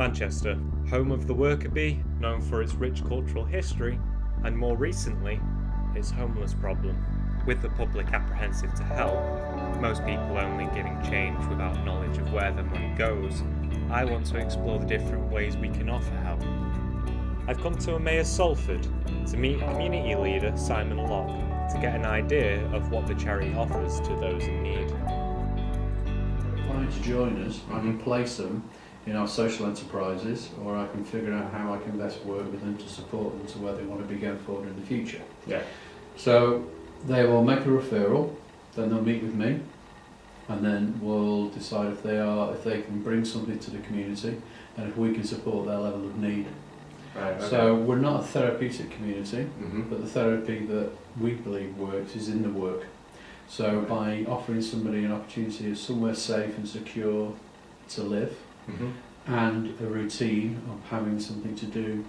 Manchester, home of the worker bee, known for its rich cultural history, and more recently, its homeless problem. With the public apprehensive to help, most people only giving change without knowledge of where the money goes, I want to explore the different ways we can offer help. I've come to Emmaus Salford to meet community leader Simon Locke to get an idea of what the charity offers to those in need. To join us, I can place them in our social enterprises, or I can figure out how I can best work with them to support them to where they want to be going forward in the future. Yeah. So they will make a referral, then they'll meet with me, and then we'll decide if they can bring something to the community, and if we can support their level of need. Right, okay. So we're not a therapeutic community, Mm-hmm. but the therapy that we believe works is in the work. So by offering somebody an opportunity of somewhere safe and secure to live, Mm-hmm. and a routine of having something to do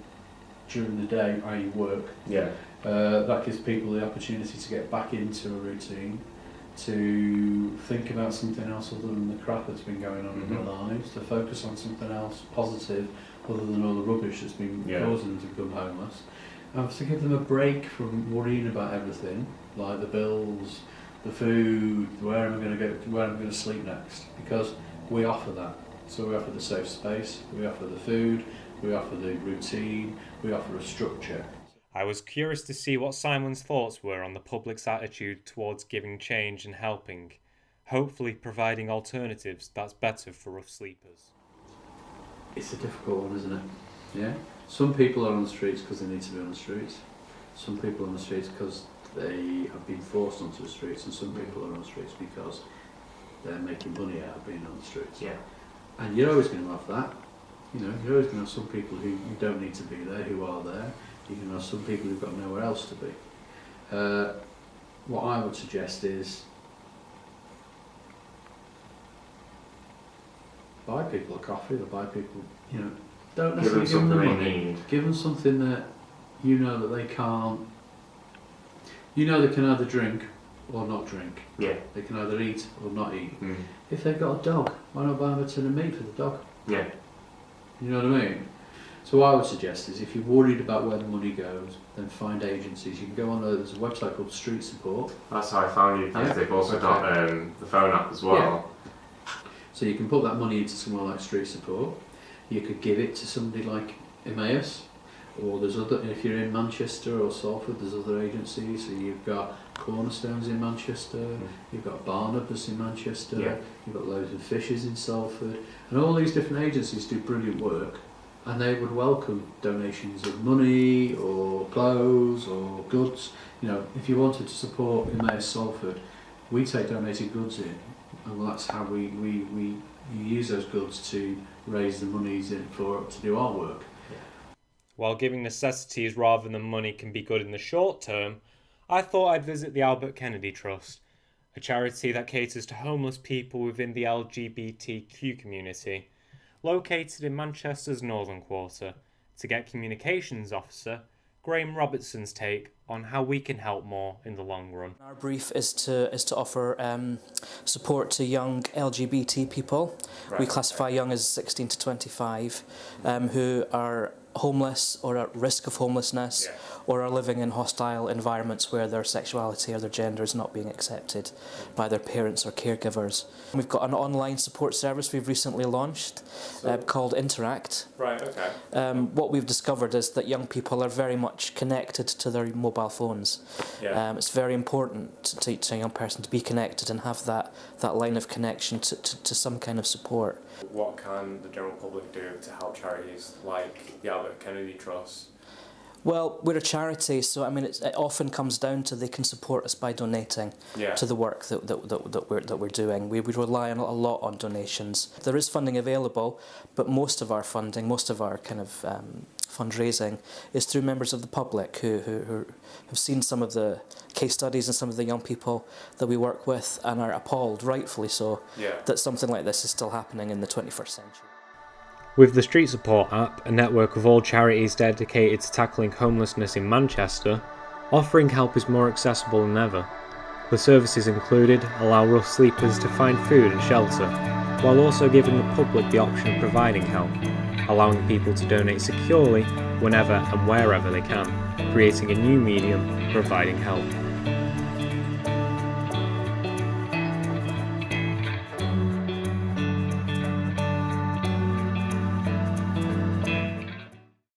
during the day, i.e. work, Yeah. that gives people the opportunity to get back into a routine, to think about something else other than the crap that's been going on in their lives, to focus on something else positive other than all the rubbish that's been causing them to become homeless, and to give them a break from worrying about everything, like the bills, the food, where am I going to go, where am I going to sleep next, because we offer that. So we offer the safe space, we offer the food, we offer the routine, we offer a structure. I was curious to see what Simon's thoughts were on the public's attitude towards giving change and helping, hopefully providing alternatives that's better for rough sleepers. It's a difficult one, isn't it? Yeah. Some people are on the streets because they need to be on the streets. Some people are on the streets because they have been forced onto the streets, and some people are on the streets because they're making money out of being on the streets. Yeah. And you're always going to have that. You know, you're always going to have some people who don't need to be there, who are there. You're going to have some people who've got nowhere else to be. What I would suggest is buy people a coffee, or buy people, you know, don't necessarily give them the money. Give them something that you know that they can't. You know they can either drink or not drink. Yeah. They can either eat or not eat. Mm. If they've got a dog, why not buy them a tin of meat for the dog? Yeah. You know what I mean? So what I would suggest is, if you're worried about where the money goes, then find agencies. You can go on there's a website called Street Support. That's how I found you, because Yeah. they've also got the phone app as well. So you can put that money into somewhere like Street Support. You could give it to somebody like Emmaus, or there's other, if you're in Manchester or Salford, there's other agencies. So you've got Cornerstones in Manchester, you've got Barnabas in Manchester, you've got Loaves and Fishes in Salford, and all these different agencies do brilliant work, and they would welcome donations of money or clothes or goods. You know, if you wanted to support Emmaus Salford, we take donated goods in, and that's how we use those goods to raise the monies in to do our work. While giving necessities rather than money can be good in the short term, I thought I'd visit the Albert Kennedy Trust, a charity that caters to homeless people within the LGBTQ community, located in Manchester's Northern Quarter, to get Communications Officer Graham Robertson's take on how we can help more in the long run. Our brief is to offer support to young LGBT people. Right. We classify young as 16 to 25 who are homeless or at risk of homelessness, or are living in hostile environments where their sexuality or their gender is not being accepted by their parents or caregivers. We've got an online support service we've recently launched called Interact. Right, okay. What we've discovered is that young people are very much connected to their mobile phones. It's very important to a young person to be connected and have that line of connection to some kind of support. What can the general public do to help charities like the Albert Kennedy Trust? Well, we're a charity, so I mean, it often comes down to they can support us by donating to the work that we're doing. We rely a lot on donations. There is funding available, but most of our funding, most of our kind of fundraising is through members of the public who have seen some of the case studies and some of the young people that we work with and are appalled, rightfully so, that something like this is still happening in the 21st century. With the Street Support app, a network of all charities dedicated to tackling homelessness in Manchester, offering help is more accessible than ever. The services included allow rough sleepers to find food and shelter, while also giving the public the option of providing help. allowing people to donate securely whenever and wherever they can, creating a new medium providing help.